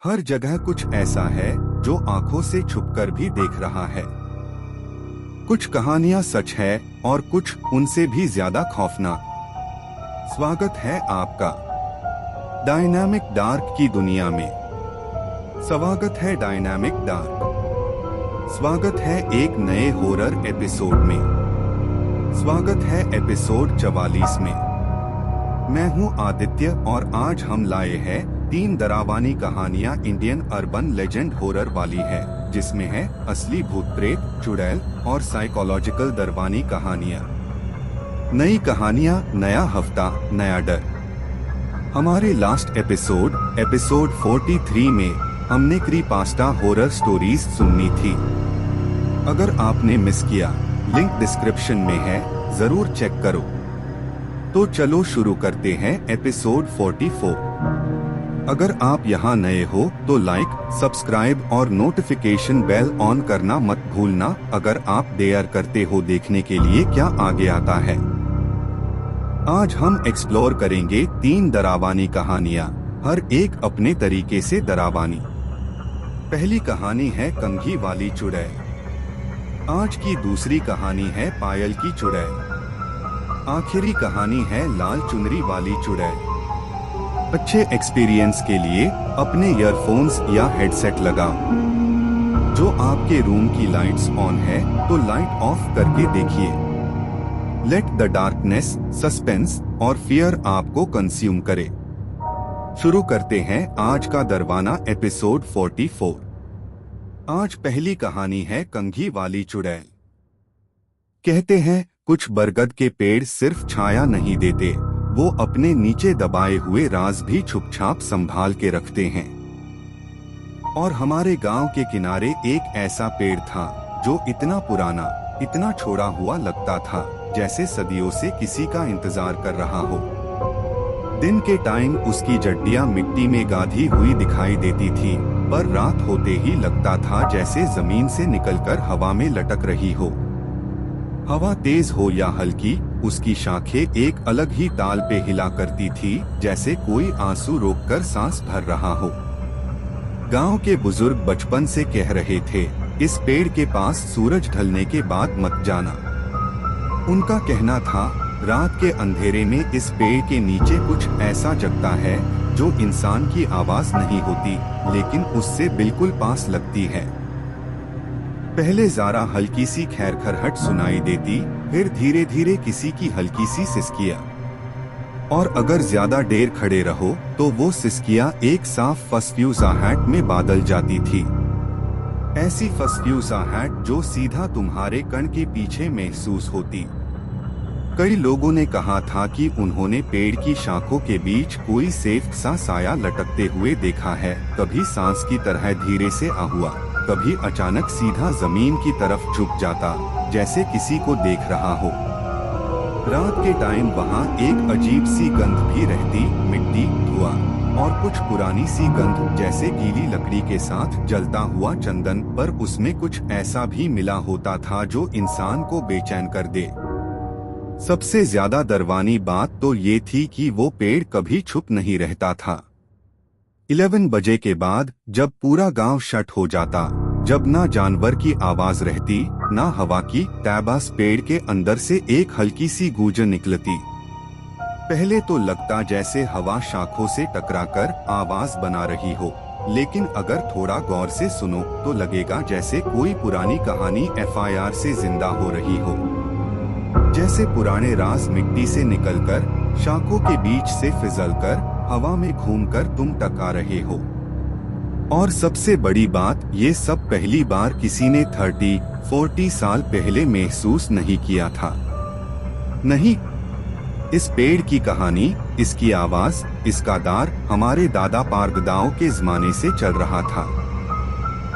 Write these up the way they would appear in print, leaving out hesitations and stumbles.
हर जगह कुछ ऐसा है जो आंखों से छुपकर भी देख रहा है। कुछ कहानियां सच है और कुछ उनसे भी ज्यादा खौफनाक। स्वागत है आपका डायनामिक डार्क की दुनिया में। स्वागत है डायनामिक डार्क। स्वागत है एक नए हॉरर एपिसोड में। स्वागत है एपिसोड 44 में। मैं हूं आदित्य और आज हम लाए हैं 3 डरावनी कहानियां इंडियन अर्बन लेजेंड हॉरर वाली है, जिसमें है असली भूत प्रेत, चुड़ैल और साइकोलॉजिकल डरावनी कहानियां। नई कहानियां, नया हफ्ता, नया डर। हमारे लास्ट एपिसोड 43 में हमने क्रीपास्टा हॉरर स्टोरीज सुननी थी। अगर आपने मिस किया, लिंक डिस्क्रिप्शन में है, जरूर चेक करो। तो चलो शुरू करते हैं एपिसोड 44। अगर आप यहाँ नए हो तो लाइक, सब्सक्राइब और नोटिफिकेशन बेल ऑन करना मत भूलना। अगर आप डेयर करते हो देखने के लिए क्या आगे आता है। आज हम एक्सप्लोर करेंगे 3 डरावनी कहानियाँ, हर एक अपने तरीके से डरावनी। पहली कहानी है कंघी वाली चुड़ैल। आज की दूसरी कहानी है पायल की चुड़ैल। आखिरी कहानी है लाल चुनरी वाली चुड़ैल। अच्छे एक्सपीरियंस के लिए अपने ईयरफोन्स या हेडसेट लगाओ। जो आपके रूम की लाइट्स ऑन है तो लाइट ऑफ करके देखिए। लेट द डार्कनेस, सस्पेंस और फियर आपको कंज्यूम करे। शुरू करते हैं आज का डरावना एपिसोड 44। आज पहली कहानी है कंघी वाली चुड़ैल। कहते हैं कुछ बरगद के पेड़ सिर्फ छाया नहीं देते, वो अपने नीचे दबाए हुए राज भी छुपछाप संभाल के रखते हैं। और हमारे गांव के किनारे एक ऐसा पेड़ था जो इतना पुराना, इतना छोड़ा हुआ लगता था जैसे सदियों से किसी का इंतजार कर रहा हो। दिन के टाइम उसकी जड्डियां मिट्टी में गाधी हुई दिखाई देती थी, पर रात होते ही लगता था जैसे जमीन से निकलकर हवा में लटक रही हो। हवा तेज हो या हल्की, उसकी शाखें एक अलग ही ताल पे हिला करती थी, जैसे कोई आंसू रोककर सांस भर रहा हो। गांव के बुजुर्ग बचपन से कह रहे थे, इस पेड़ के पास सूरज ढलने के बाद मत जाना। उनका कहना था, रात के अंधेरे में इस पेड़ के नीचे कुछ ऐसा जगता है जो इंसान की आवाज नहीं होती, लेकिन उससे बिल्कुल पास लगती है। पहले जरा हल्की सी खैरखरहट सुनाई देती, फिर धीरे धीरे किसी की हल्की सी सिसकियां। और अगर ज्यादा देर खड़े रहो तो वो सिसकियां एक साफ फसफ्यूसाहट में बदल जाती थी। ऐसी फसफ्यूसाहट जो सीधा तुम्हारे कण के पीछे महसूस होती। कई लोगों ने कहा था कि उन्होंने पेड़ की शाखों के बीच कोई सेफ सा साया लटकते हुए देखा है, कभी सांस की तरह धीरे से आ हुआ, कभी अचानक सीधा जमीन की तरफ झुक जाता, जैसे किसी को देख रहा हो। रात के टाइम वहाँ एक अजीब सी गंध भी रहती, मिट्टी, धुआं और कुछ पुरानी सी गंध, जैसे गीली लकड़ी के साथ जलता हुआ चंदन, पर उसमें कुछ ऐसा भी मिला होता था जो इंसान को बेचैन कर दे। सबसे ज्यादा डरावनी बात तो ये थी कि वो पेड़ कभी छुप नहीं रहता था। 11 बजे के बाद जब पूरा गांव शट हो जाता, जब ना जानवर की आवाज रहती, ना हवा की, तैबास पेड़ के अंदर से एक हल्की सी गूंज निकलती। पहले तो लगता जैसे हवा शाखों से टकराकर आवाज बना रही हो, लेकिन अगर थोड़ा गौर से सुनो तो लगेगा जैसे कोई पुरानी कहानी FIR से जिंदा हो रही हो। जैसे पुराने राज मिट्टी से निकलकर, शाखों के बीच से फिसलकर, हवा में घूमकर तुम टका रहे हो। और सबसे बड़ी बात, ये सब पहली बार किसी ने 30-40 साल पहले महसूस नहीं किया था। नहीं, इस पेड़ की कहानी, इसकी आवाज, इसका दार हमारे दादा परदादाओं के जमाने से चल रहा था।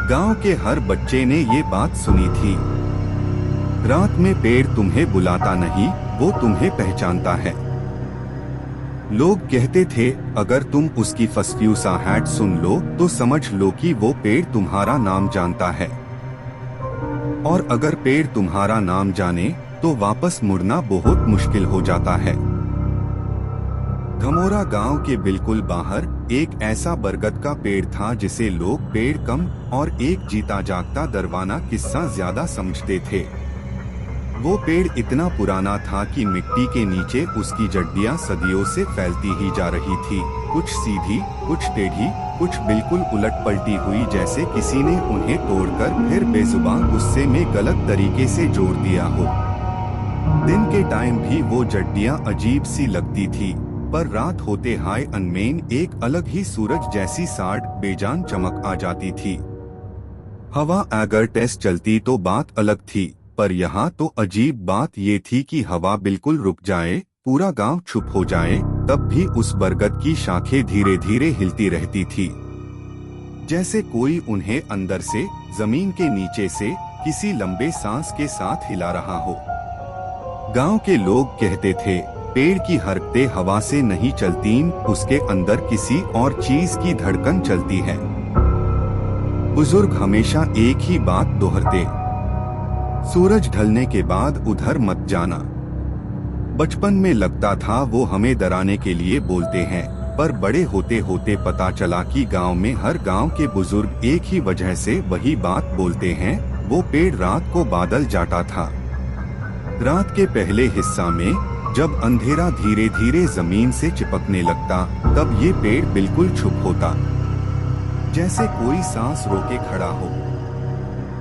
गांव के हर बच्चे ने ये बात सुनी थी। रात में पेड़ तुम्हें बुलाता नहीं, वो तुम्हें पहचानता है। लोग कहते थे, अगर तुम उसकी फसफ्यूसाहट सुन लो तो समझ लो कि वो पेड़ तुम्हारा नाम जानता है। और अगर पेड़ तुम्हारा नाम जाने तो वापस मुड़ना बहुत मुश्किल हो जाता है। धमोरा गांव के बिल्कुल बाहर एक ऐसा बरगद का पेड़ था जिसे लोग पेड़ कम और एक जीता जागता दरवाना किस्सा ज्यादा समझते थे। वो पेड़ इतना पुराना था कि मिट्टी के नीचे उसकी जड़ियां सदियों से फैलती ही जा रही थी, कुछ सीधी, कुछ टेढ़ी, कुछ बिल्कुल उलट पलटी हुई, जैसे किसी ने उन्हें तोड़कर फिर बेजुबान गुस्से में गलत तरीके से जोड़ दिया हो। दिन के टाइम भी वो जड़ियां अजीब सी लगती थी, पर रात होते हाय अनमेन एक अलग ही सूरज जैसी साड़ बेजान चमक आ जाती थी। हवा अगर टेस्ट चलती तो बात अलग थी, पर यहाँ तो अजीब बात ये थी कि हवा बिल्कुल रुक जाए, पूरा गांव चुप हो जाए, तब भी उस बरगद की शाखें धीरे धीरे हिलती रहती थी, जैसे कोई उन्हें अंदर से, जमीन के नीचे से किसी लंबे सांस के साथ हिला रहा हो। गांव के लोग कहते थे, पेड़ की हरकतें हवा से नहीं चलती, उसके अंदर किसी और चीज की धड़कन चलती है। बुजुर्ग हमेशा एक ही बात दोहराते, सूरज ढलने के बाद उधर मत जाना। बचपन में लगता था वो हमें डराने के लिए बोलते हैं, पर बड़े होते होते पता चला कि गांव में हर गांव के बुजुर्ग एक ही वजह से वही बात बोलते हैं, वो पेड़ रात को बादल जाता था। रात के पहले हिस्सा में जब अंधेरा धीरे धीरे जमीन से चिपकने लगता, तब ये पेड़ बिल्कुल चुप होता, जैसे कोई सांस रोके खड़ा हो।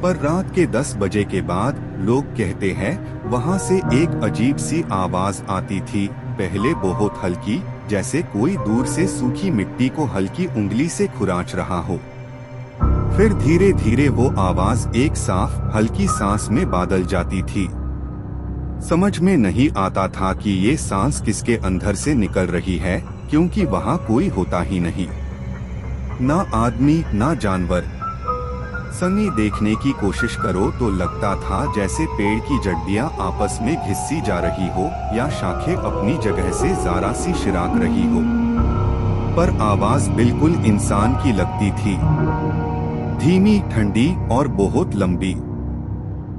पर रात के 10 बजे के बाद लोग कहते हैं वहां से एक अजीब सी आवाज आती थी, पहले बहुत हल्की, जैसे कोई दूर से सूखी मिट्टी को हल्की उंगली से खुराच रहा हो। फिर धीरे धीरे वो आवाज एक साफ हल्की सांस में बदल जाती थी। समझ में नहीं आता था कि ये सांस किसके अंदर से निकल रही है, क्योंकि वहाँ कोई होता ही नहीं, ना आदमी ना जानवर। संगी देखने की कोशिश करो तो लगता था जैसे पेड़ की जड़ियां आपस में घिसी जा रही हो, या शाखें अपनी जगह से जरा सी शिराक रही हो। पर आवाज बिल्कुल इंसान की लगती थी, धीमी, ठंडी और बहुत लंबी।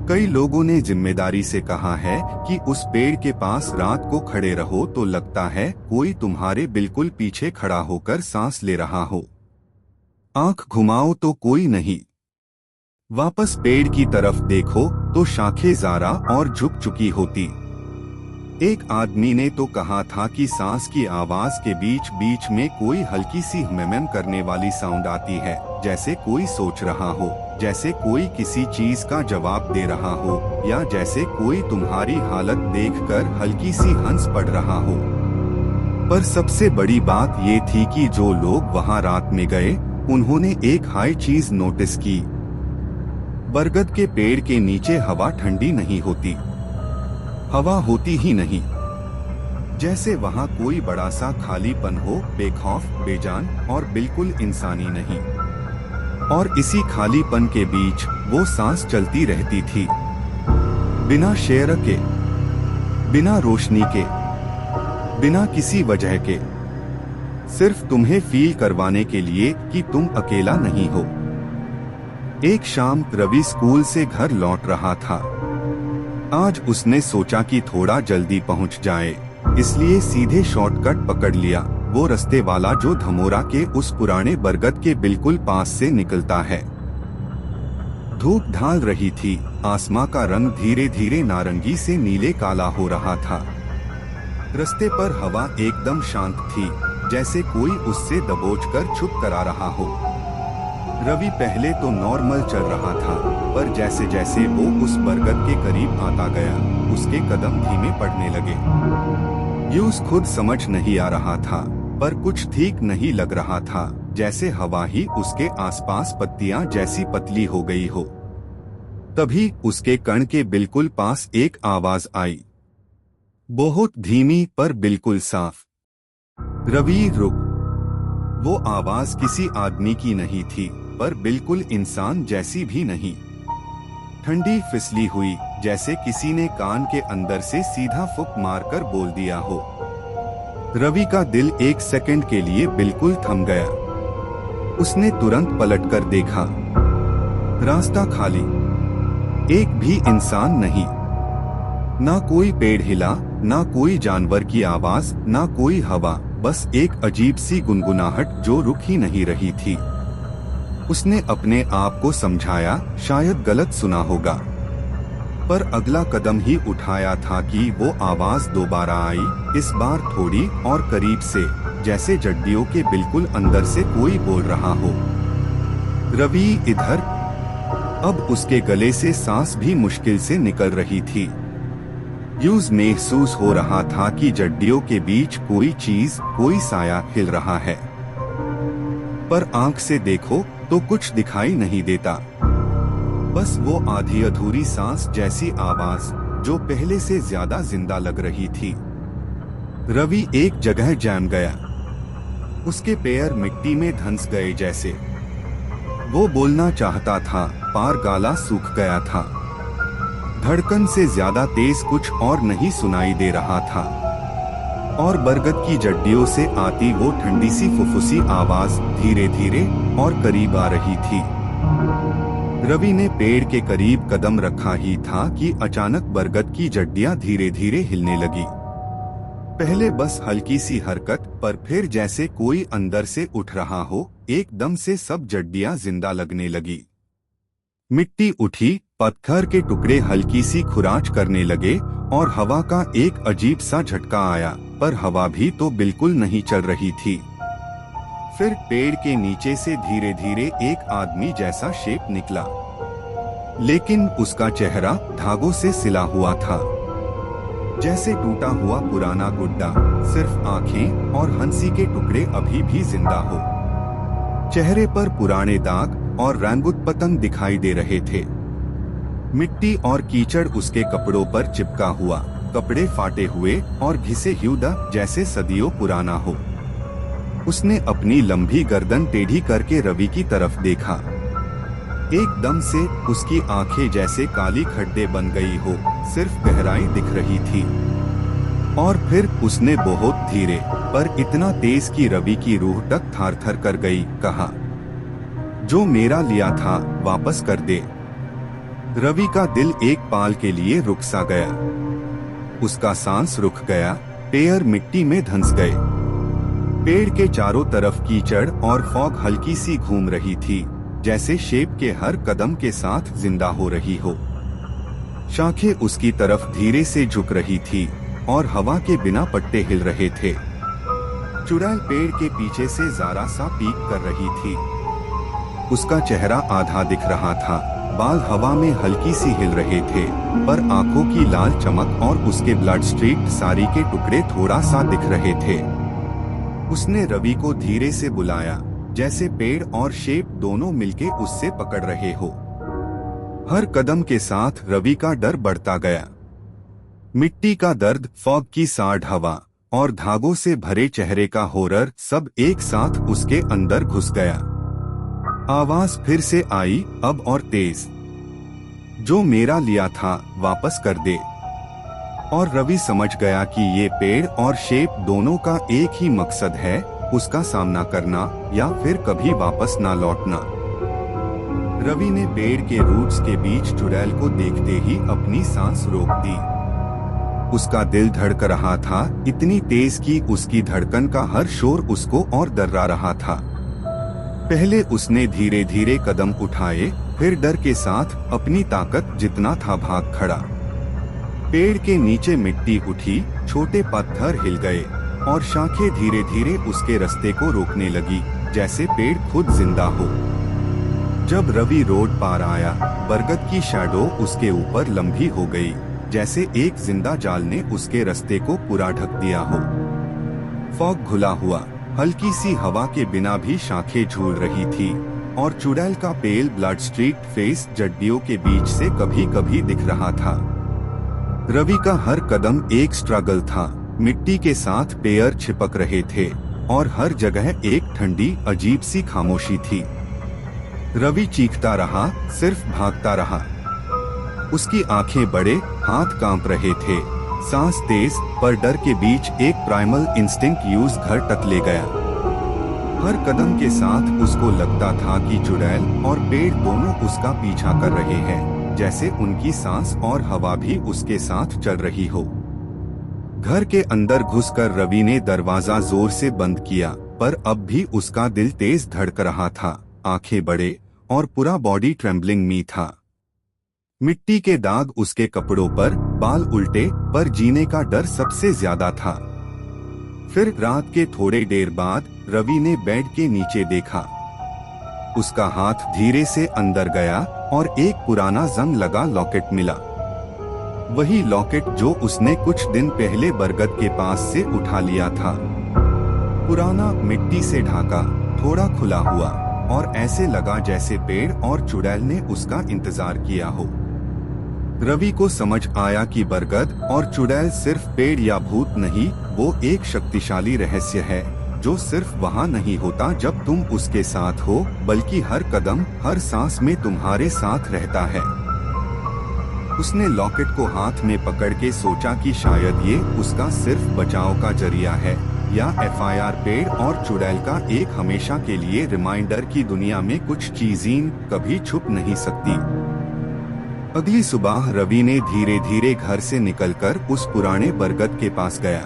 कई लोगों ने जिम्मेदारी से कहा है कि उस पेड़ के पास रात को खड़े रहो तो लगता है कोई तुम्हारे बिल्कुल पीछे खड़ा होकर सांस ले रहा हो। आंख घुमाओ तो कोई नहीं, वापस पेड़ की तरफ देखो तो शाखें ज़रा और झुक चुकी होती। एक आदमी ने तो कहा था कि सांस की आवाज के बीच बीच में कोई हल्की सी हम्म करने वाली साउंड आती है, जैसे कोई सोच रहा हो, जैसे कोई किसी चीज का जवाब दे रहा हो, या जैसे कोई तुम्हारी हालत देखकर हल्की सी हंस पड़ रहा हो। पर सबसे बड़ी बात ये थी कि जो लोग वहां रात में गए, उन्होंने एक हाई चीज नोटिस की। बरगद के पेड़ के नीचे हवा ठंडी नहीं होती, हवा होती ही नहीं, जैसे वहाँ कोई बड़ा सा खालीपन हो, बेखौफ, बेजान और बिल्कुल इंसानी नहीं। और इसी खालीपन के बीच वो सांस चलती रहती थी, बिना शेर के, बिना रोशनी के, बिना किसी वजह के, सिर्फ तुम्हें फील करवाने के लिए कि तुम अकेला नहीं हो। एक शाम रवि स्कूल से घर लौट रहा था। आज उसने सोचा कि थोड़ा जल्दी पहुंच जाए, इसलिए सीधे शॉर्टकट पकड़ लिया, वो रास्ते वाला जो धमोरा के उस पुराने बरगद के बिल्कुल पास से निकलता है। धूप ढाल रही थी, आसमां का रंग धीरे धीरे नारंगी से नीले काला हो रहा था। रास्ते पर हवा एकदम शांत थी, जैसे कोई उससे दबोचकर चुप करा रहा हो। रवि पहले तो नॉर्मल चल रहा था, पर जैसे जैसे वो उस बरगद के करीब आता गया, उसके कदम धीमे पड़ने लगे। यूस खुद समझ नहीं आ रहा था, पर कुछ ठीक नहीं लग रहा था, जैसे हवा ही उसके आसपास पत्तियां जैसी पतली हो गई हो। तभी उसके कण के बिल्कुल पास एक आवाज आई, बहुत धीमी पर बिल्कुल साफ, रवि रुक। वो आवाज किसी आदमी की नहीं थी, पर बिल्कुल इंसान जैसी भी नहीं। ठंडी फिसली हुई, जैसे किसी ने कान के अंदर से सीधा फूंक मारकर बोल दिया हो। रवि का दिल एक सेकंड के लिए बिल्कुल थम गया। उसने तुरंत पलटकर देखा, रास्ता खाली, एक भी इंसान नहीं, ना कोई पेड़ हिला, ना कोई जानवर की आवाज, ना कोई हवा, बस एक अजीब सी गुनगुनाहट जो रुक ही नहीं रही थी। उसने अपने आप को समझाया शायद गलत सुना होगा, पर अगला कदम ही उठाया था कि वो आवाज दोबारा आई, इस बार थोड़ी और करीब से, जैसे जड्डियों के बिल्कुल अंदर से कोई बोल रहा हो। रवि इधर। अब उसके गले से सांस भी मुश्किल से निकल रही थी। यूं महसूस हो रहा था कि जड्डियों के बीच कोई चीज, कोई साया हिल रहा है, पर आंख से देखो तो कुछ दिखाई नहीं देता। बस वो आधी अधूरी सांस जैसी आवाज जो पहले से ज्यादा जिंदा लग रही थी। रवि एक जगह जम गया। उसके पैर मिट्टी में धंस गए जैसे। वो बोलना चाहता था, पर गला सूख गया था। धड़कन से ज्यादा तेज कुछ और नहीं सुनाई दे रहा था, और बरगद की जड्डियों से आती वो ठंडी सी फुफुसी आवाज धीरे धीरे और करीब आ रही थी। रवि ने पेड़ के करीब कदम रखा ही था कि अचानक बरगद की जड्डियां धीरे धीरे हिलने लगी। पहले बस हल्की सी हरकत, पर फिर जैसे कोई अंदर से उठ रहा हो, एकदम से सब जड्डियां जिंदा लगने लगी। मिट्टी उठी, पत्थर के टुकड़े हल्की सी खुराच करने लगे और हवा का एक अजीब सा झटका आया, पर हवा भी तो बिल्कुल नहीं चल रही थी। फिर पेड़ के नीचे से धीरे धीरे एक आदमी जैसा शेप निकला, लेकिन उसका चेहरा धागों से सिला हुआ था, जैसे टूटा हुआ पुराना गुड्डा। सिर्फ आंखें और हंसी के टुकड़े अभी भी जिंदा हो। चेहरे पर पुराने दाग और रंगुत पतंग दिखाई दे रहे थे। मिट्टी और कीचड़ उसके कपड़ों पर चिपका हुआ, कपड़े फाटे हुए और घिसे हुए जैसे सदियों पुराना हो। उसने अपनी लंबी गर्दन टेढ़ी करके रवि की तरफ देखा। एकदम से उसकी आंखें जैसे काली खड्डे बन गई हो, सिर्फ गहराई दिख रही थी। और फिर उसने बहुत धीरे, पर इतना तेज कि रवि की रूह तक थर थर कर गई, कहा, जो मेरा लिया था वापस कर दे। रवि का दिल एक पाल के लिए रुक सा गया। उसका सांस रुक गया, पैर मिट्टी में धंस गए। पेड़ के चारों तरफ कीचड़ और फॉग हल्की सी घूम रही थी, जैसे शेप के हर कदम के साथ जिंदा हो रही हो। शाखें उसकी तरफ धीरे से झुक रही थी और हवा के बिना पत्ते हिल रहे थे। चुड़ैल पेड़ के पीछे से जरा सा पीक कर रही थी। उसका चेहरा आधा दिख रहा था, बाल हवा में हल्की सी हिल रहे थे, पर आंखों की लाल चमक और उसके ब्लड स्ट्रीक्ड साड़ी के टुकड़े थोड़ा सा दिख रहे थे। उसने रवि को धीरे से बुलाया, जैसे पेड़ और शेप दोनों मिलके उससे पकड़ रहे हो। हर कदम के साथ रवि का डर बढ़ता गया। मिट्टी का दर्द, फॉग की साढ़ हवा और धागों से भरे चेहरे का हॉरर सब एक साथ उसके अंदर घुस गया। आवाज फिर से आई, अब और तेज, जो मेरा लिया था वापस कर दे। और रवि समझ गया कि ये पेड़ और शेप दोनों का एक ही मकसद है, उसका सामना करना या फिर कभी वापस ना लौटना। रवि ने पेड़ के रूट्स के बीच चुड़ैल को देखते ही अपनी सांस रोक दी। उसका दिल धड़क रहा था, इतनी तेज कि उसकी धड़कन का हर शोर उसको और डरा रहा था। पहले उसने धीरे धीरे कदम उठाए, फिर डर के साथ अपनी ताकत जितना था भाग खड़ा। पेड़ के नीचे मिट्टी उठी, छोटे पत्थर हिल गए और शाखें धीरे धीरे उसके रास्ते को रोकने लगी, जैसे पेड़ खुद जिंदा हो। जब रवि रोड पार आया, बरगद की शैडो उसके ऊपर लंबी हो गई, जैसे एक जिंदा जाल ने उसके रास्ते को पूरा ढक दिया हो। फॉग घुला हुआ, हल्की सी हवा के बिना भी शाखें झूल रही थी और चुड़ैल का पेल ब्लड स्ट्रीट फेस जड्डियों के बीच से कभी कभी दिख रहा था। रवि का हर कदम एक स्ट्रगल था, मिट्टी के साथ पैर चिपक रहे थे और हर जगह एक ठंडी अजीब सी खामोशी थी। रवि चीखता रहा, सिर्फ भागता रहा। उसकी आंखें बड़े, हाथ कांप रहे थे, सांस तेज, पर डर के बीच एक प्राइमल इंस्टिंक्ट यूज घर तक ले गया। हर कदम के साथ उसको लगता था कि चुड़ैल और पेड़ दोनों उसका पीछा कर रहे हैं, जैसे उनकी सांस और हवा भी उसके साथ चल रही हो। घर के अंदर घुसकर रवि ने दरवाजा जोर से बंद किया, पर अब भी उसका दिल तेज धड़क रहा था, आंखें बड़े और पूरा बॉडी ट्रेम्बलिंग में था। मिट्टी के दाग उसके कपड़ों पर, बाल उल्टे, पर जीने का डर सबसे ज्यादा था। फिर रात के थोड़े देर बाद रवि ने बेड के नीचे देखा। उसका हाथ धीरे से अंदर गया और एक पुराना जंग लगा लॉकेट मिला। वही लॉकेट जो उसने कुछ दिन पहले बरगद के पास से उठा लिया था। पुराना, मिट्टी से ढाका, थोड़ा खुला हुआ, और ऐसे लगा जैसे पेड़ और चुड़ैल ने उसका इंतजार किया हो। रवि को समझ आया कि बरगद और चुड़ैल सिर्फ पेड़ या भूत नहीं, वो एक शक्तिशाली रहस्य है जो सिर्फ वहाँ नहीं होता जब तुम उसके साथ हो, बल्कि हर कदम, हर सांस में तुम्हारे साथ रहता है। उसने लॉकेट को हाथ में पकड़ के सोचा कि शायद ये उसका सिर्फ बचाव का जरिया है, या FIR पेड़ और चुड़ैल का एक हमेशा के लिए रिमाइंडर कि दुनिया में कुछ चीजें कभी छुप नहीं सकती। अगली सुबह रवि ने धीरे धीरे घर से निकलकर उस पुराने बरगद के पास गया।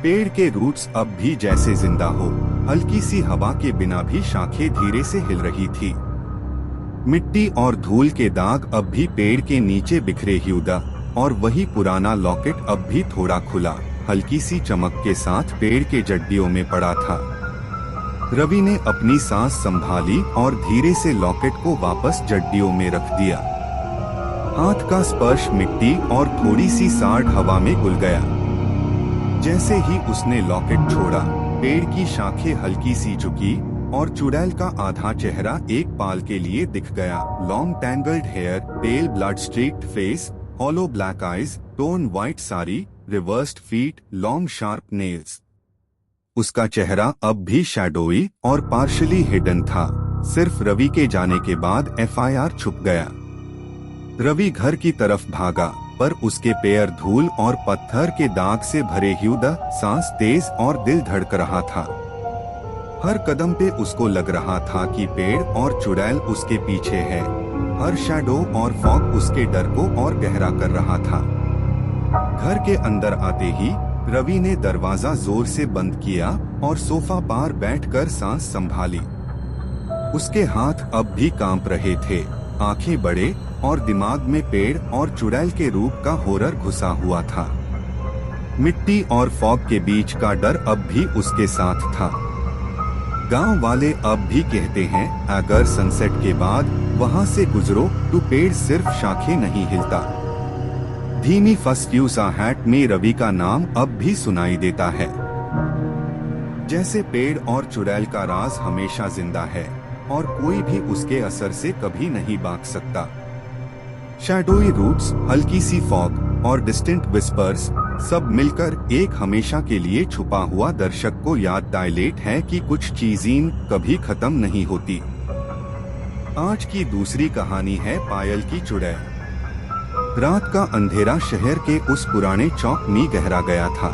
पेड़ के रूट्स अब भी जैसे जिंदा हो, हल्की सी हवा के बिना भी शाखें धीरे से हिल रही थी। मिट्टी और धूल के दाग अब भी पेड़ के नीचे बिखरे हुए, और वही पुराना लॉकेट अब भी थोड़ा खुला, हल्की सी चमक के साथ पेड़ के जड्डियों में पड़ा था। रवि ने अपनी सांस संभाली और धीरे से लॉकेट को वापस जड्डियों में रख दिया। हाथ का स्पर्श मिट्टी और थोड़ी सी साड़ हवा में घुल गया। जैसे ही उसने लॉकेट छोड़ा, पेड़ की शाखें हल्की सी झुकी और चुड़ैल का आधा चेहरा एक पाल के लिए दिख गया। Long tangled hair, pale blood streaked face, hollow black eyes, torn white sari, reversed feet, long sharp nails. उसका चेहरा अब भी शैडोई और पार्शली हिडन था। सिर्फ रवि के जाने के बाद FIR छुप गया। रवि घर की तरफ भागा, पर उसके पैर धूल और पत्थर के दाग से भरे हुए, सांस तेज और दिल धड़क रहा था। हर कदम पे उसको लग रहा था कि पेड़ और चुड़ैल उसके पीछे है। हर शैडो और फॉग उसके डर को और गहरा कर रहा था। घर के अंदर आते ही रवि ने दरवाजा जोर से बंद किया और सोफा पर बैठकर सांस संभाली। उसके हाथ अब भी कांप रहे थे, आंखें बड़े, और दिमाग में पेड़ और चुड़ैल के रूप का हॉरर घुसा हुआ था। मिट्टी और फॉग के बीच का डर अब भी उसके साथ था। गांव वाले अब भी कहते हैं, अगर सनसेट के बाद वहां से गुजरो तो पेड़ सिर्फ शाखें नहीं हिलता। धीमी फस्फ्यूसा हैट में रवि का नाम अब भी सुनाई देता है। जैसे पेड़ और चुड़ैल का राज हमेशा जिंदा है और कोई भी उसके असर से कभी नहीं भाग सकता। शैडोई रूट्स, हल्की सी फॉग और डिस्टेंट विस्पर्स सब मिलकर एक हमेशा के लिए छुपा हुआ दर्शक को याद दिलाते हैं कि कुछ चीजें कभी खत्म नहीं होती। आज की दूसरी कहानी है पायल की चुड़ैल। रात का अंधेरा शहर के उस पुराने चौक में गहरा गया था।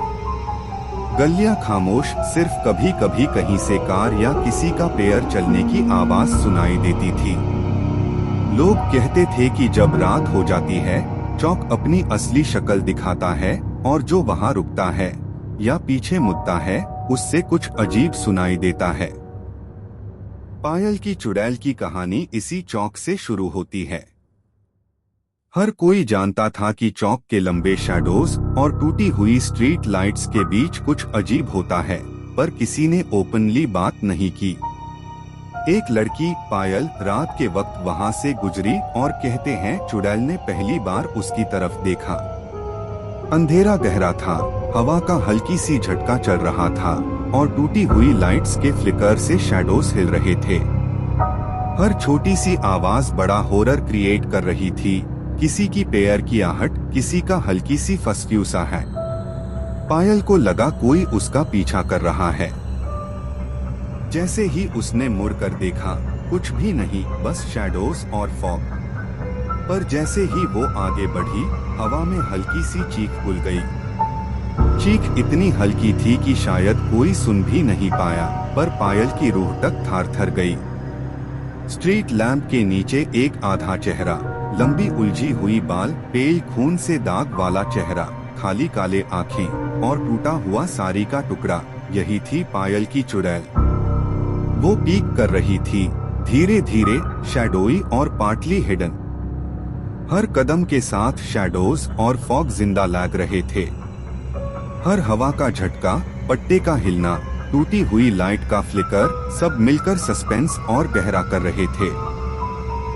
गलियां खामोश, सिर्फ कभी कभी कहीं से कार या किसी का पैर चलने की आवाज सुनाई देती थी। लोग कहते थे कि जब रात हो जाती है, चौक अपनी असली शक्ल दिखाता है और जो वहाँ रुकता है या पीछे मुड़ता है, उससे कुछ अजीब सुनाई देता है। पायल की चुड़ैल की कहानी इसी चौक से शुरू होती है। हर कोई जानता था कि चौक के लंबे शैडोज और टूटी हुई स्ट्रीट लाइट्स के बीच कुछ अजीब होता है, पर किसी ने ओपनली बात नहीं की। एक लड़की पायल रात के वक्त वहां से गुजरी और कहते हैं चुड़ैल ने पहली बार उसकी तरफ देखा। अंधेरा गहरा था, हवा का हल्की सी झटका चल रहा था और टूटी हुई लाइट्स के फ्लिकर से शैडोज हिल रहे थे। हर छोटी सी आवाज बड़ा हॉरर क्रिएट कर रही थी, किसी की पैर की आहट, किसी का हल्की सी फस्फ्यूसा है। पायल को लगा कोई उसका पीछा कर रहा है। जैसे ही उसने मुड़कर देखा, कुछ भी नहीं, बस शैडोज और फॉग। पर जैसे ही वो आगे बढ़ी, हवा में हल्की सी चीख घुल गई। चीख इतनी हल्की थी कि शायद कोई सुन भी नहीं पाया, पर पायल की रूह तक थर थर गई। स्ट्रीट लैंप के नीचे एक आधा चेहरा, लंबी उलझी हुई बाल, पेल खून से दाग वाला चेहरा, खाली काले आँखें और टूटा हुआ साड़ी का टुकड़ा, यही थी पायल की चुड़ैल। वो पीक कर रही थी, धीरे धीरे, शैडोई और पार्टली हिडन। हर कदम के साथ शैडोज और फॉग जिंदा लग रहे थे। हर हवा का झटका, पट्टे का हिलना, टूटी हुई लाइट का फ्लिकर, सब मिलकर सस्पेंस और गहरा कर रहे थे।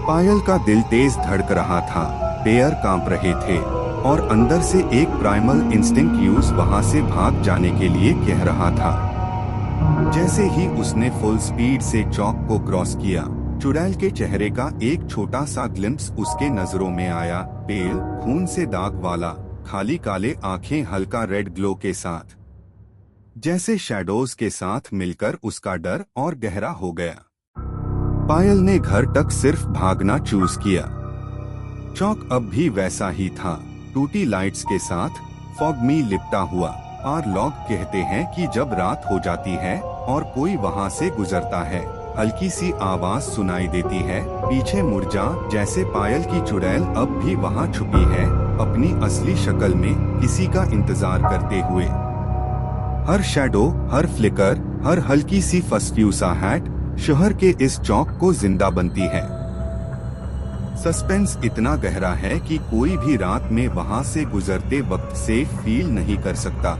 पायल का दिल तेज धड़क रहा था, पैर कांप रहे थे और अंदर से एक प्राइमल इंस्टिंक्ट यूज वहां से भाग जाने के लिए कह रहा था। जैसे ही उसने फुल स्पीड से चौक को क्रॉस किया, चुड़ैल के चेहरे का एक छोटा सा ग्लिम्स उसके नजरों में आया, पेल, खून से दाग वाला, खाली काले आंखें हल्का रेड ग्लो के साथ। जैसे शैडोज के साथ मिलकर उसका डर और गहरा हो गया। पायल ने घर तक सिर्फ भागना चूज किया। चौक अब भी वैसा ही था, टूटी लाइट्स के साथ, फॉग में लिपटा हुआ। और लोग कहते हैं कि जब रात हो जाती है और कोई वहां से गुजरता है, हल्की सी आवाज सुनाई देती है, पीछे मुड़ जा, जैसे पायल की चुड़ैल अब भी वहां छुपी है, अपनी असली शक्ल में, किसी का इंतजार करते हुए। हर शैडो, हर फ्लिकर, हर हल्की सी फस्फ्यूसा हैट शहर के इस चौक को जिंदा बनती है। सस्पेंस इतना गहरा है कि कोई भी रात में वहां से गुजरते वक्त सेफ फील नहीं कर सकता।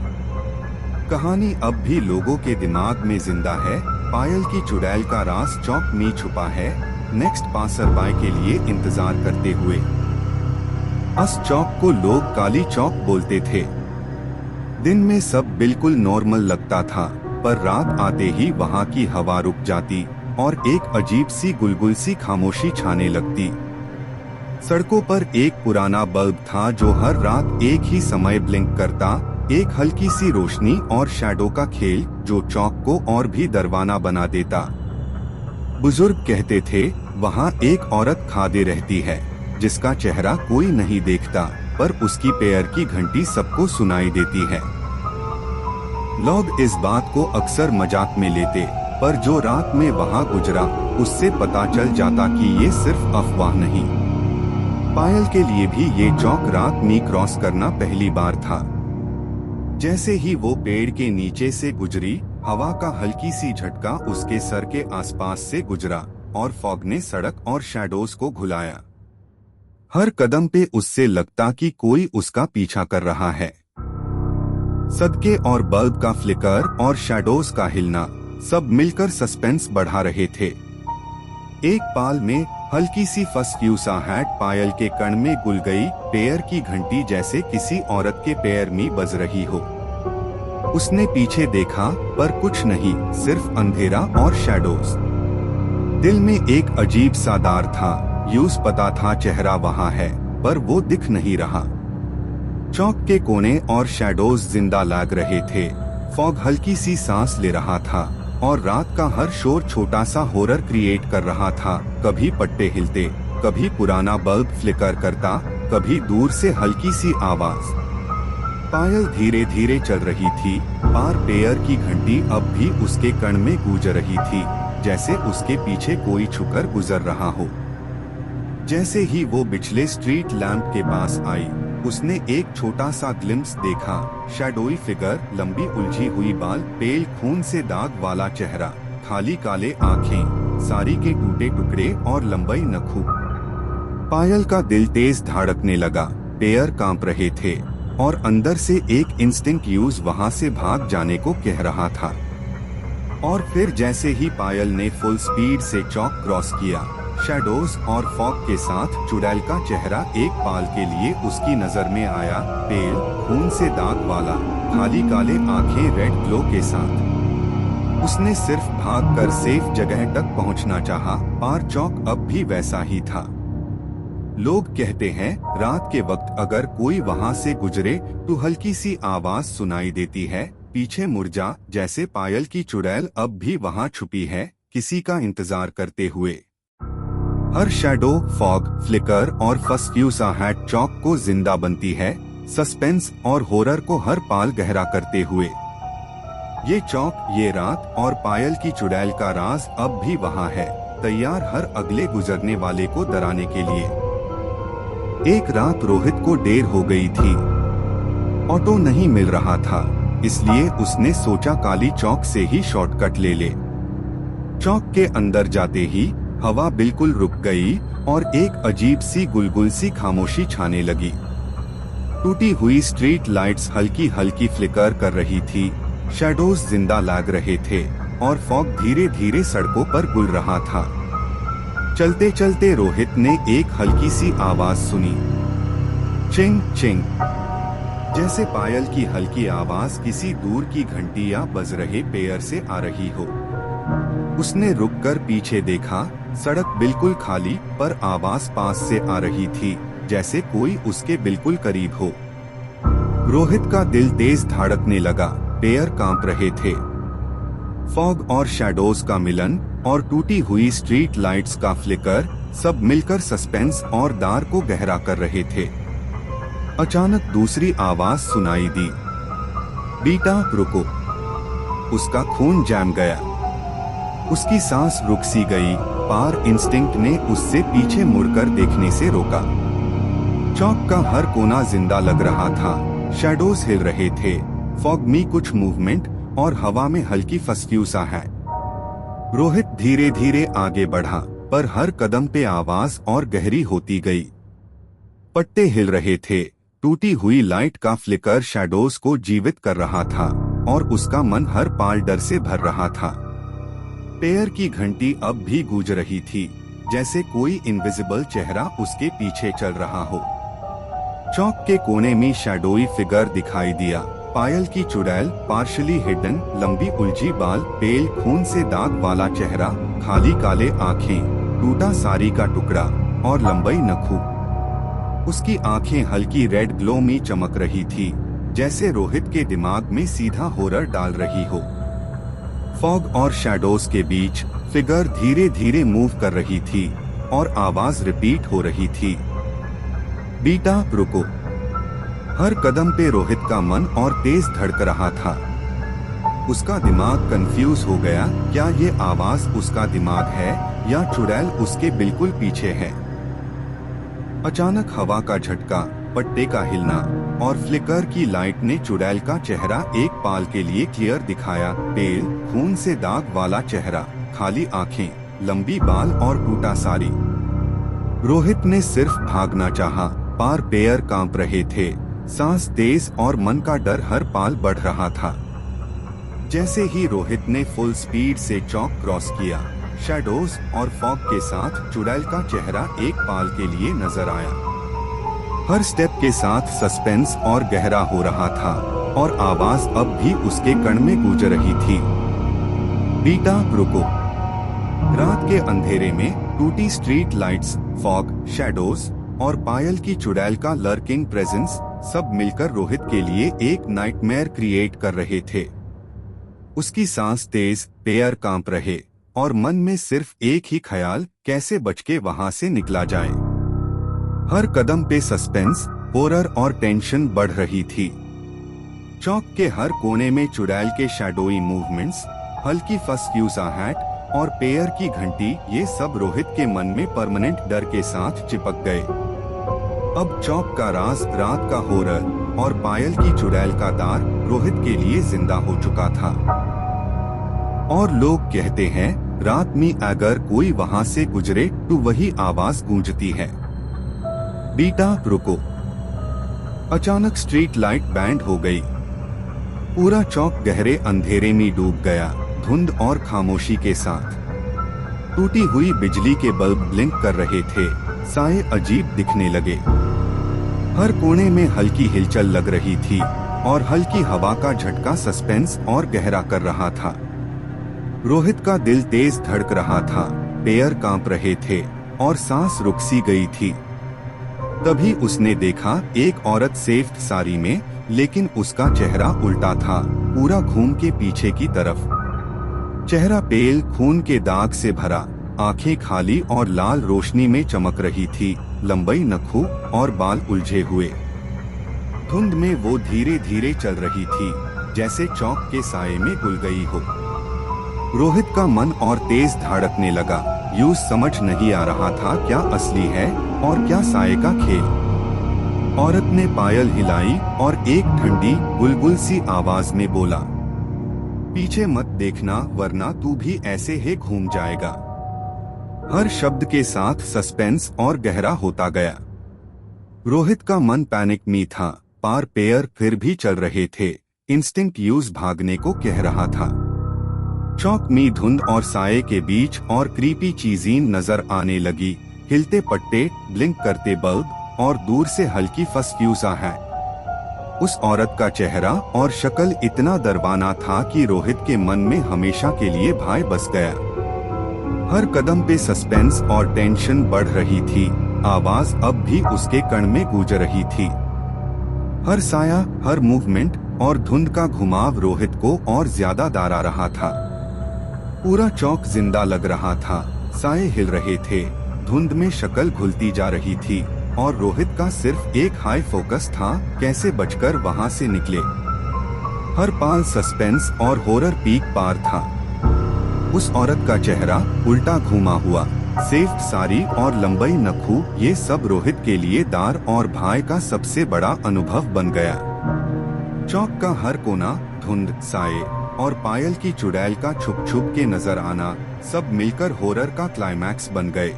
कहानी अब भी लोगों के दिमाग में जिंदा है। पायल की चुड़ैल का राज चौक में छुपा है, नेक्स्ट पासर बाय के लिए इंतजार करते हुए। इस चौक को लोग काली चौक बोलते थे। दिन में सब बिल्कुल नॉर्मल लगता था, पर रात आते ही वहां की हवा रुक जाती और एक अजीब सी गुलगुल सी खामोशी छाने लगती। सड़कों पर एक पुराना बल्ब था जो हर रात एक ही समय ब्लिंक करता, एक हल्की सी रोशनी और शैडो का खेल जो चौक को और भी दरवाना बना देता। बुजुर्ग कहते थे, वहाँ एक औरत खादे रहती है, जिसका चेहरा कोई नहीं देखता, पर उसकी पैर की घंटी सबको सुनाई देती है। लोग इस बात को अक्सर मजाक में लेते, पर जो रात में वहाँ गुजरा, उससे पता चल जाता कि ये सिर्फ अफवाह नहीं। पायल के लिए भी ये चौक रात में क्रॉस करना पहली बार था। जैसे ही वो पेड़ के नीचे से गुजरी, हवा का हल्की सी झटका उसके सर के आसपास से गुजरा और फॉग ने सड़क और शैडोज को घुलाया। हर कदम पे उससे लगता कि कोई उसका पीछा कर रहा है। सदके और बल्ब का फ्लिकर और शैडोज का हिलना सब मिलकर सस्पेंस बढ़ा रहे थे। एक पाल में हल्की सी फस्फ्यूसा हैट पायल के कण में घुल गई, पैर की घंटी जैसे किसी औरत के पैर में बज रही हो। उसने पीछे देखा, पर कुछ नहीं, सिर्फ अंधेरा और शैडोज। दिल में एक अजीब सा डर था, यूज पता था चेहरा वहाँ है, पर वो दिख नहीं रहा। चौक के कोने और शैडोज जिंदा लग रहे थे। फॉग हल्की सी सांस ले रहा था और रात का हर शोर छोटा सा हॉरर क्रिएट कर रहा था। कभी पट्टे हिलते, कभी पुराना बल्ब फ्लिकर करता, कभी दूर से हल्की सी आवाज। पायल धीरे धीरे चल रही थी, पार पैर की घंटी अब भी उसके कण में गूंज रही थी, जैसे उसके पीछे कोई छुकर गुजर रहा हो। जैसे ही वो पिछले स्ट्रीट लैंप के पास आई, उसने एक छोटा सा ग्लिम्स देखा, शैडोई फिगर, लंबी उलझी हुई बाल, पेल खून से दाग वाला चेहरा, खाली काले आंखें, साड़ी के टूटे टुकड़े और लंबी नखूं। पायल का दिल तेज धड़कने लगा, पैर कांप रहे थे और अंदर से एक इंस्टिंक्ट यूज वहां से भाग जाने को कह रहा था। और फिर जैसे ही पायल ने फुल स्पीड से चौक क्रॉस किया, शैडोज और फॉग के साथ चुड़ैल का चेहरा एक पाल के लिए उसकी नजर में आया, पेल, खून से दाग वाला, खाली काले आंखें रेड ग्लो के साथ। उसने सिर्फ भागकर सेफ जगह तक पहुंचना चाहा, पर चौक अब भी वैसा ही था। लोग कहते हैं, रात के वक्त अगर कोई वहां से गुजरे तो हल्की सी आवाज सुनाई देती है, पीछे मुड़ जा, जैसे पायल की चुड़ैल अब भी वहां छुपी है, किसी का इंतजार करते हुए। हर शैडो, फॉग, फ्लिकर और फस्फ्यूसा हैट चौक को जिंदा बनती है, सस्पेंस और हॉरर को हर पाल गहरा करते हुए। ये चौक, ये रात और पायल की चुड़ैल का राज अब भी वहाँ है, तैयार हर अगले गुजरने वाले को डराने के लिए। एक रात रोहित को देर हो गई थी। ऑटो नहीं मिल रहा था, इसलिए उसने सोचा काली चौक से ही शॉर्टकट ले ले। चौक के अंदर जाते ही हवा बिल्कुल रुक गई और एक अजीब सी गुलगुल सी खामोशी छाने लगी। टूटी हुई स्ट्रीट लाइट्स हल्की हल्की फ्लिकर कर रही थी, शैडोज जिंदा लग रहे थे और फॉग धीरे धीरे सड़कों पर गुल रहा था। चलते चलते रोहित ने एक हल्की सी आवाज सुनी, चिंग चिंग, जैसे पायल की हल्की आवाज किसी दूर की घंटी या बज रहे पेयर से आ रही हो। उसने रुककर पीछे देखा, सड़क बिल्कुल खाली, पर आवाज पास से आ रही थी, जैसे कोई उसके बिल्कुल करीब हो। रोहित का दिल तेज धड़कने लगा, पेयर कांप रहे थे। फॉग और शैडोज का मिलन और टूटी हुई स्ट्रीट लाइट्स का फ्लिकर सब मिलकर सस्पेंस और दार को गहरा कर रहे थे। अचानक दूसरी आवाज सुनाई दी, बीटा रुको। उसका खून जम गया, उसकी सांस रुक सी गई, पार इंस्टिंक्ट ने उससे पीछे मुड़कर देखने से रोका। चौक का हर कोना जिंदा लग रहा था, शैडोज हिल रहे थे, फॉग में कुछ मूवमेंट और हवा में हल्की फसफ्यूसा है। रोहित धीरे धीरे आगे बढ़ा, पर हर कदम पे आवाज और गहरी होती गई। पट्टे हिल रहे थे, टूटी हुई लाइट का फ्लिकर शैडोज को जीवित कर रहा था और उसका मन हर पाल डर से भर रहा था। पेयर की घंटी अब भी गूंज रही थी, जैसे कोई इनविजिबल चेहरा उसके पीछे चल रहा हो। चौक के कोने में शैडोई फिगर दिखाई दिया, पायल की चुड़ैल, पार्शली हिडन, लंबी उलझी बाल, पेल खून से दाग वाला चेहरा, खाली काले आंखें, टूटा साड़ी का टुकड़ा और लंबई नखूं। उसकी आंखें हल्की रेड ग्लो में चमक रही थी, जैसे रोहित के दिमाग में सीधा हॉरर डाल रही हो। फॉग और शैडोज के बीच फिगर धीरे धीरे मूव कर रही थी और आवाज रिपीट हो रही थी, बीटा रुको। हर कदम पे रोहित का मन और तेज धड़क रहा था। उसका दिमाग कंफ्यूज हो गया, क्या ये आवाज उसका दिमाग है या चुड़ैल उसके बिल्कुल पीछे है। अचानक हवा का झटका, पट्टे का हिलना और फ्लिकर की लाइट ने चुड़ैल का चेहरा एक पाल के लिए क्लियर दिखाया। पेल खून से दाग वाला चेहरा, खाली आंखें, लंबी बाल और टूटा साड़ी। रोहित ने सिर्फ भागना चाहा, पर पेयर कांप रहे थे, सांस तेज और मन का डर हर पाल बढ़ रहा था। जैसे ही रोहित ने फुल स्पीड से चौक क्रॉस किया, शैडोज और फॉग के साथ चुड़ैल का चेहरा एक पाल के लिए नजर आया। हर स्टेप के साथ सस्पेंस और गहरा हो रहा था और आवाज अब भी उसके कण में गूंज रही थी, बीटा रुको। रात के अंधेरे में टूटी स्ट्रीट लाइट्स, फॉग, शैडोज और पायल की चुड़ैल का लर्किंग प्रेजेंस सब मिलकर रोहित के लिए एक नाइटमेयर क्रिएट कर रहे थे। उसकी सांस तेज, पेयर कांप रहे और मन में सिर्फ एक ही ख्याल, कैसे बच के वहां से निकला जाए। हर कदम पे सस्पेंस, हॉरर और टेंशन बढ़ रही थी। चौक के हर कोने में चुड़ैल के शैडोई मूवमेंट्स, हल्की फसफ्यूसाहट और पेयर की घंटी, ये सब रोहित के मन में परमानेंट डर के साथ चिपक गए। अब चौक का राज, रात का हॉरर और पायल की चुड़ैल का दार रोहित के लिए जिंदा हो चुका था। और लोग कहते हैं, रात में अगर कोई वहां से गुजरे तो वही आवाज गूंजती है, बीटा रुको। अचानक स्ट्रीट लाइट बैंड हो गई, पूरा चौक गहरे अंधेरे में डूब गया, धुंध और खामोशी के साथ। टूटी हुई बिजली के बल्ब ब्लिंक कर रहे थे, साए अजीब दिखने लगे। हर कोने में हल्की हिलचल लग रही थी और हल्की हवा का झटका सस्पेंस और गहरा कर रहा था। रोहित का दिल तेज धड़क रहा था, पेयर कांप रहे थे और सांस रुक सी गई थी। तभी उसने देखा एक औरत सेफ्ट साड़ी में, लेकिन उसका चेहरा उल्टा था, पूरा घूम के पीछे की तरफ। चेहरा पेल, खून के दाग से भरा, आंखें खाली और लाल रोशनी में चमक रही थी, लंबई नखों और बाल उलझे हुए। धुंध में वो धीरे धीरे चल रही थी, जैसे चौक के साये में घुल गई हो। रोहित का मन और तेज धड़कने लगा, यूं समझ नहीं आ रहा था क्या असली है और क्या साये का खेल। औरत ने पायल हिलाई और एक ठंडी गुलगुल सी आवाज में बोला, पीछे मत देखना वरना तू भी ऐसे ही घूम जाएगा। हर शब्द के साथ सस्पेंस और गहरा होता गया। रोहित का मन पैनिक में था, पार पेयर फिर भी चल रहे थे, इंस्टिंक्ट यूज भागने को कह रहा था। चौक में धुंध और साये के बीच और क्रीपी चीजें नजर आने लगी, हिलते पट्टे, ब्लिंक करते बल्ब और दूर से हल्की फसफ्यूसा है। उस औरत का चेहरा और शक्ल इतना दरबाना था कि रोहित के मन में हमेशा के लिए भय बस गया। हर कदम पे सस्पेंस और टेंशन बढ़ रही थी, आवाज अब भी उसके कण में गूंज रही थी। हर साया, हर मूवमेंट और धुंध का घुमाव रोहित को और ज्यादा डरा रहा था। पूरा चौक जिंदा लग रहा था, साये हिल रहे थे, धुंध में शक्ल घुलती जा रही थी और रोहित का सिर्फ एक हाई फोकस था, कैसे बचकर वहां से निकले। हर पाल सस्पेंस और हॉरर पीक पार था। उस औरत का चेहरा उल्टा घूमा हुआ, सेफ्ट साड़ी और लंबई नखू, ये सब रोहित के लिए दार और भय का सबसे बड़ा अनुभव बन गया। चौक का हर कोना, धुंध, साये और पायल की चुड़ैल का छुप छुप के नजर आना, सब मिलकर हॉरर का क्लाइमैक्स बन गए।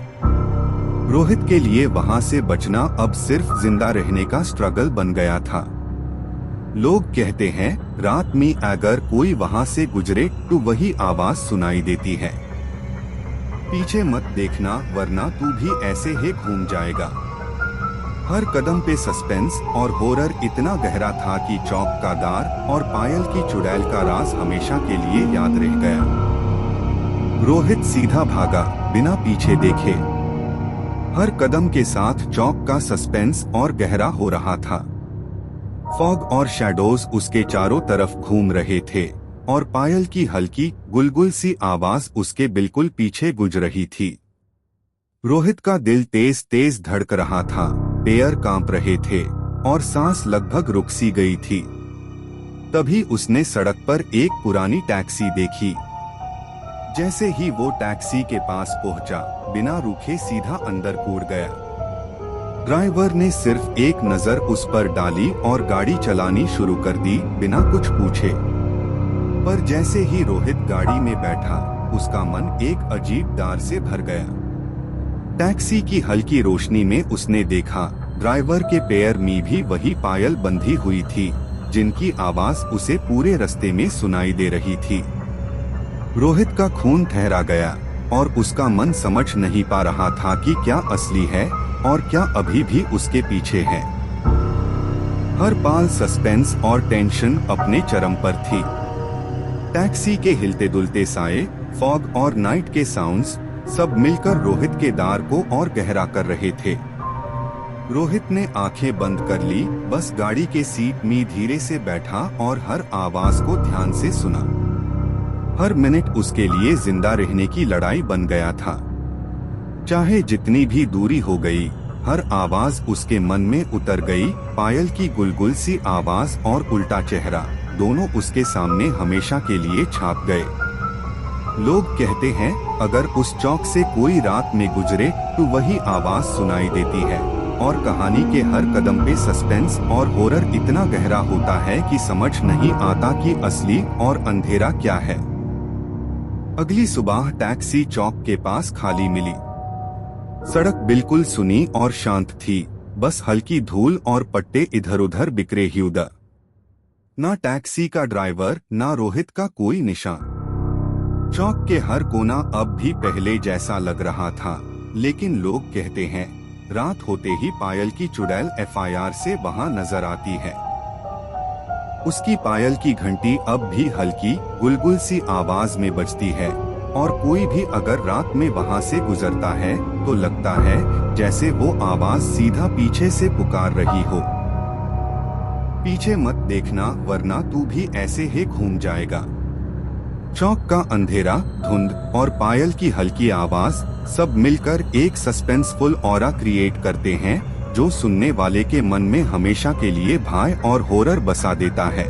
रोहित के लिए वहां से बचना अब सिर्फ जिंदा रहने का स्ट्रगल बन गया था। लोग कहते हैं रात में अगर कोई वहां से गुजरे तो वही आवाज सुनाई देती है, पीछे मत देखना वरना तू भी ऐसे ही घूम जाएगा। हर कदम पे सस्पेंस और हॉरर इतना गहरा था कि चौक का दार और पायल की चुड़ैल का राज हमेशा के लिए याद रह गया। रोहित सीधा भागा, बिना पीछे देखे। हर कदम के साथ चौक का सस्पेंस और गहरा हो रहा था। फॉग और शैडोज उसके चारों तरफ घूम रहे थे और पायल की हल्की गुलगुल सी आवाज उसके बिल्कुल पीछे गूंज रही थी। रोहित का दिल तेज तेज धड़क रहा था, पैर कांप रहे थे और सांस लगभग रुक सी गई थी। तभी उसने सड़क पर एक पुरानी टैक्सी देखी। जैसे ही वो टैक्सी के पास पहुंचा, बिना रुके सीधा अंदर कूद गया। ड्राइवर ने सिर्फ एक नजर उस पर डाली और गाड़ी चलानी शुरू कर दी, बिना कुछ पूछे। पर जैसे ही रोहित गाड़ी में बैठा, उसका मन एक अजीब डर से भर गया। टैक्सी की हल्की रोशनी में उसने देखा ड्राइवर के पैर में भी वही पायल बंधी हुई थी, जिनकी आवाज उसे पूरे रास्ते में सुनाई दे रही थी। रोहित का खून ठहरा गया और उसका मन समझ नहीं पा रहा था कि क्या असली है और क्या अभी भी उसके पीछे है। हर पाल सस्पेंस और टेंशन अपने चरम पर थी। टैक्सी के हिलते दुलते साए, फॉग और नाइट के साउंड्स सब मिलकर रोहित के दार को और गहरा कर रहे थे। रोहित ने आंखें बंद कर ली, बस गाड़ी के सीट में धीरे से बैठा और हर आवाज को ध्यान से सुना। हर मिनट उसके लिए जिंदा रहने की लड़ाई बन गया था। चाहे जितनी भी दूरी हो गई, हर आवाज उसके मन में उतर गई। पायल की गुलगुल सी आवाज और उल्टा चेहरा, दोनों उसके सामने हमेशा के लिए छाप गए। लोग कहते हैं अगर उस चौक से कोई रात में गुजरे तो वही आवाज सुनाई देती है, और कहानी के हर कदम पे सस्पेंस और हॉरर इतना गहरा होता है कि समझ नहीं आता कि असली और अंधेरा क्या है। अगली सुबह टैक्सी चौक के पास खाली मिली। सड़क बिल्कुल सुनी और शांत थी, बस हल्की धूल और पट्टे इधर उधर बिखरे हुए। ना टैक्सी का ड्राइवर, ना रोहित का कोई निशान। चौक के हर कोना अब भी पहले जैसा लग रहा था, लेकिन लोग कहते हैं रात होते ही पायल की चुड़ैल FIR से वहां नजर आती है। उसकी पायल की घंटी अब भी हल्की गुलगुल सी आवाज में बजती है, और कोई भी अगर रात में वहां से गुजरता है तो लगता है जैसे वो आवाज सीधा पीछे से पुकार रही हो, पीछे मत देखना वरना तू भी ऐसे ही घूम जाएगा। चौक का अंधेरा, धुंध और पायल की हल्की आवाज सब मिलकर एक सस्पेंसफुल ऑरा क्रिएट करते हैं, जो सुनने वाले के मन में हमेशा के लिए भय और हॉरर बसा देता है।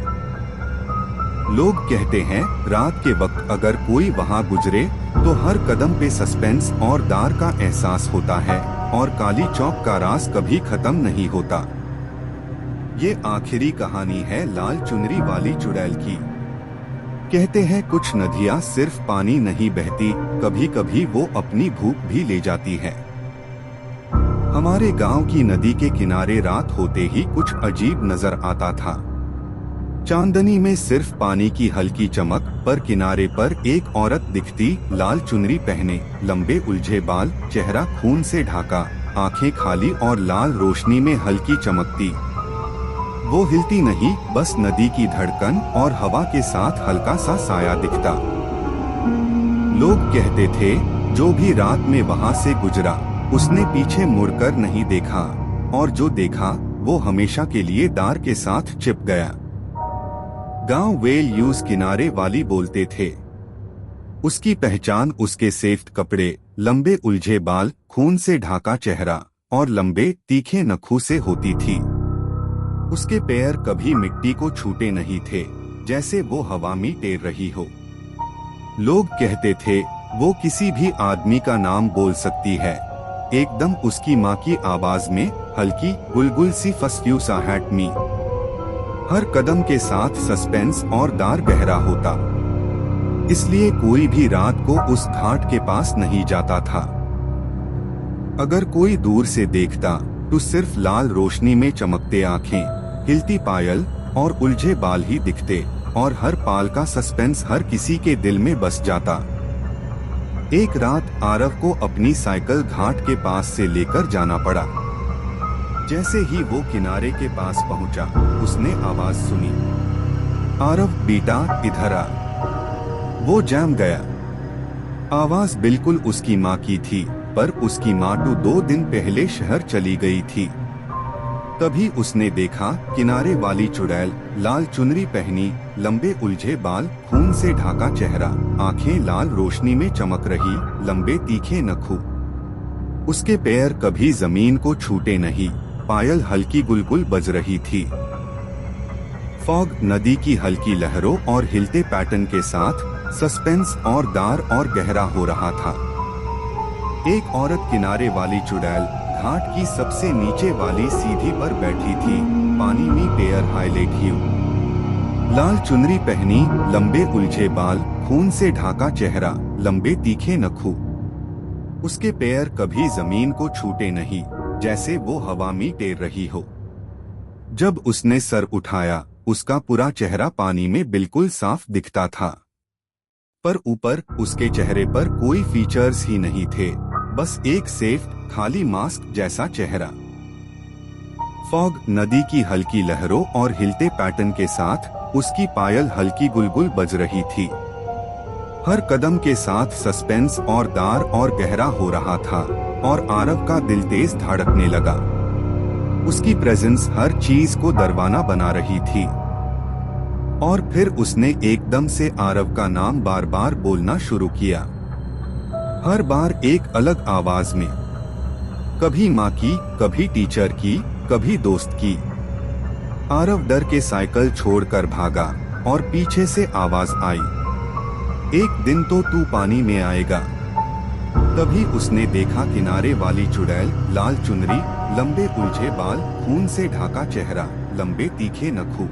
लोग कहते हैं रात के वक्त अगर कोई वहां गुजरे तो हर कदम पे सस्पेंस और डर का एहसास होता है, और काली चौक का राज कभी खत्म नहीं होता। ये आखिरी कहानी है लाल चुनरी वाली चुड़ैल की। कहते हैं कुछ नदियाँ सिर्फ पानी नहीं बहती, कभी कभी वो अपनी भूख भी ले जाती है। हमारे गांव की नदी के किनारे रात होते ही कुछ अजीब नजर आता था। चांदनी में सिर्फ पानी की हल्की चमक, पर किनारे पर एक औरत दिखती, लाल चुनरी पहने, लंबे उलझे बाल, चेहरा खून से ढाका, आंखें खाली और लाल रोशनी में हल्की चमकती। वो हिलती नहीं, बस नदी की धड़कन और हवा के साथ हल्का सा साया दिखता। लोग कहते थे जो भी रात में वहां से गुजरा उसने पीछे मुड़कर नहीं देखा, और जो देखा वो हमेशा के लिए दार के साथ चिप गया। गांव वेल यूज किनारे वाली बोलते थे। उसकी पहचान उसके सेफ्ट कपड़े, लंबे उलझे बाल, खून से ढाका चेहरा और लंबे तीखे नखों से होती थी। उसके पैर कभी मिट्टी को छूते नहीं थे, जैसे वो हवा में तैर रही हो। लोग कहते थे वो किसी भी आदमी का नाम बोल सकती है। एकदम उसकी माँ की आवाज में, हल्की गुलगुल सी फस्यू सा हैट मी। हर कदम के साथ सस्पेंस और दार गहरा होता, इसलिए कोई भी रात को उस घाट के पास नहीं जाता था। अगर कोई दूर से देखता तो सिर्फ लाल रोशनी में चमकते आंखें, हिलती पायल और उलझे बाल ही दिखते, और हर पाल का सस्पेंस हर किसी के दिल में बस जाता। एक रात आरव को अपनी साइकिल घाट के पास से लेकर जाना पड़ा। जैसे ही वो किनारे के पास पहुंचा, उसने आवाज सुनी, आरव बेटा इधर आ। वो जम गया। आवाज बिल्कुल उसकी माँ की थी, पर उसकी माँ तो 2 दिन पहले शहर चली गई थी। तभी उसने देखा किनारे वाली चुड़ैल, लाल चुनरी पहनी, लंबे उलझे बाल, खून से ढाका चेहरा, आंखें लाल रोशनी में चमक रही, लंबे तीखे नखूं। उसके पैर कभी जमीन को छूते नहीं, पायल हल्की गुलगुल बज रही थी। फॉग नदी की हल्की लहरों और हिलते पैटर्न के साथ सस्पेंस और दार और गहरा हो रहा था। एक औरत किनारे वाली चुड़ैल घाट की सबसे नीचे वाली सीढ़ी पर बैठी थी, पानी में पैर हाईलाइट ह्यू, लाल चुनरी पहनी, लंबे उलझे बाल, खून से ढाका चेहरा, लंबे तीखे नखूं। उसके पैर कभी जमीन को छूते नहीं, जैसे वो हवा में तैर रही हो। जब उसने सर उठाया, उसका पूरा चेहरा पानी में बिल्कुल साफ दिखता था, पर ऊपर उसके चेहरे पर कोई फीचर्स ही नहीं थे, बस एक सेफ खाली मास्क जैसा चेहरा। फॉग नदी की हल्की लहरों और हिलते पैटर्न के साथ उसकी पायल हल्की गुलगुल बज रही थी। हर कदम के साथ सस्पेंस और दार और गहरा हो रहा था, और आरव का दिल तेज धड़कने लगा। उसकी प्रेजेंस हर चीज को दरवाना बना रही थी। और फिर उसने एकदम से आरव का नाम बार बार बोलना शुरू किया, हर बार एक अलग आवाज में, कभी माँ की, कभी टीचर की, कभी दोस्त की। आरव डर के साइकिल छोड़कर भागा, और पीछे से आवाज आई, एक दिन तो तू पानी में आएगा। तभी उसने देखा किनारे वाली चुड़ैल, लाल चुनरी, लंबे उलझे बाल, खून से ढाका चेहरा, लंबे तीखे नखूं।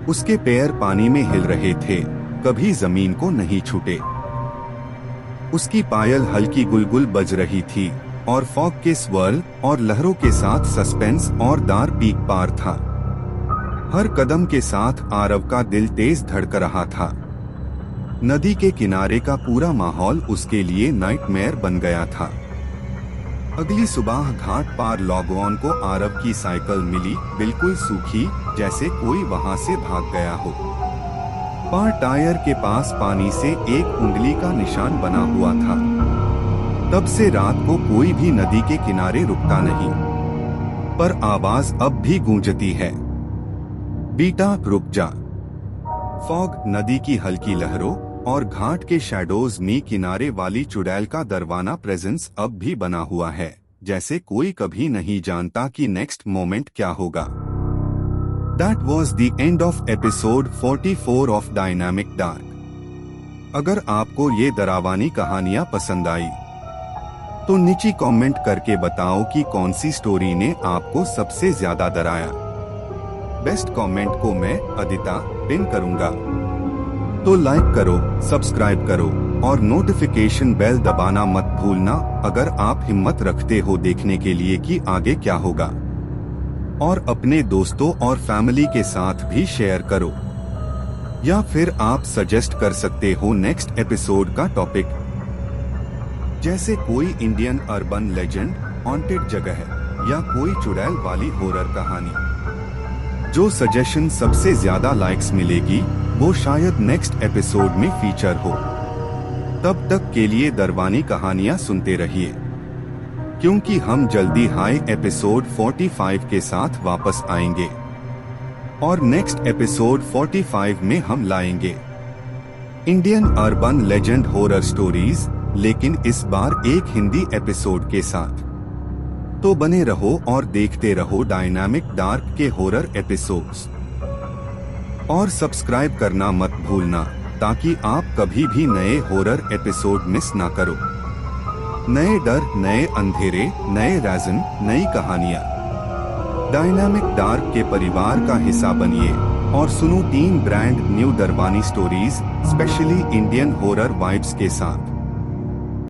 उसके पैर पानी में हिल रहे थे, कभी जमीन को नहीं छूटे। उसकी पायल हल्की गुलगुल बज रही थी, और फॉग के स्वर्ल और लहरों के साथ सस्पेंस और दार पीक पार था। हर कदम के साथ आरव का दिल तेज धड़क रहा था। नदी के किनारे का पूरा माहौल उसके लिए नाइटमेयर बन गया था। अगली सुबह घाट पार लॉगऑन को आरव की साइकिल मिली, बिल्कुल सूखी, जैसे कोई वहां से भाग गया हो। पर टायर के पास पानी से एक उंगली का निशान बना हुआ था। तब से रात को कोई भी नदी के किनारे रुकता नहीं, पर आवाज अब भी गूंजती है, बेटा रुक जा। फॉग नदी की हल्की लहरों और घाट के शैडोज में किनारे वाली चुड़ैल का दरवाना प्रेजेंस अब भी बना हुआ है, जैसे कोई कभी नहीं जानता कि नेक्स्ट मोमेंट क्या होगा। That was the end of episode 44 of Dynamic Dark। अगर आपको ये डरावनी कहानियाँ पसंद आई तो नीचे कमेंट करके बताओ कि कौन सी स्टोरी ने आपको सबसे ज्यादा डराया। बेस्ट कमेंट को मैं अदिता पिन करूंगा। तो लाइक करो, सब्सक्राइब करो और नोटिफिकेशन बेल दबाना मत भूलना अगर आप हिम्मत रखते हो देखने के लिए कि आगे क्या होगा। और अपने दोस्तों और फैमिली के साथ भी शेयर करो, या फिर आप सजेस्ट कर सकते हो नेक्स्ट एपिसोड का टॉपिक, जैसे कोई इंडियन अर्बन लेजेंड, हॉन्टेड जगह या कोई चुड़ैल वाली हॉरर कहानी। जो सजेशन सबसे ज्यादा लाइक्स मिलेगी वो शायद नेक्स्ट एपिसोड में फीचर हो। तब तक के लिए दरवानी कहानियां सुनते रहिए, क्योंकि हम जल्दी हाई एपिसोड 45 के साथ वापस आएंगे। और नेक्स्ट एपिसोड 45 में हम लाएंगे Indian urban legend horror stories, लेकिन इस बार एक हिंदी एपिसोड के साथ। तो बने रहो और देखते रहो डायनामिक डार्क के हॉरर एपिसोड्स। और सब्सक्राइब करना मत भूलना ताकि आप कभी भी नए हॉरर एपिसोड मिस ना करो। नए डर, नए अंधेरे, नए राज़न, नई कहानियाँ। डायनामिक डार्क के परिवार का हिस्सा बनिए और सुनो 3 ब्रांड न्यू दरवानी stories, specially Indian horror vibes के साथ।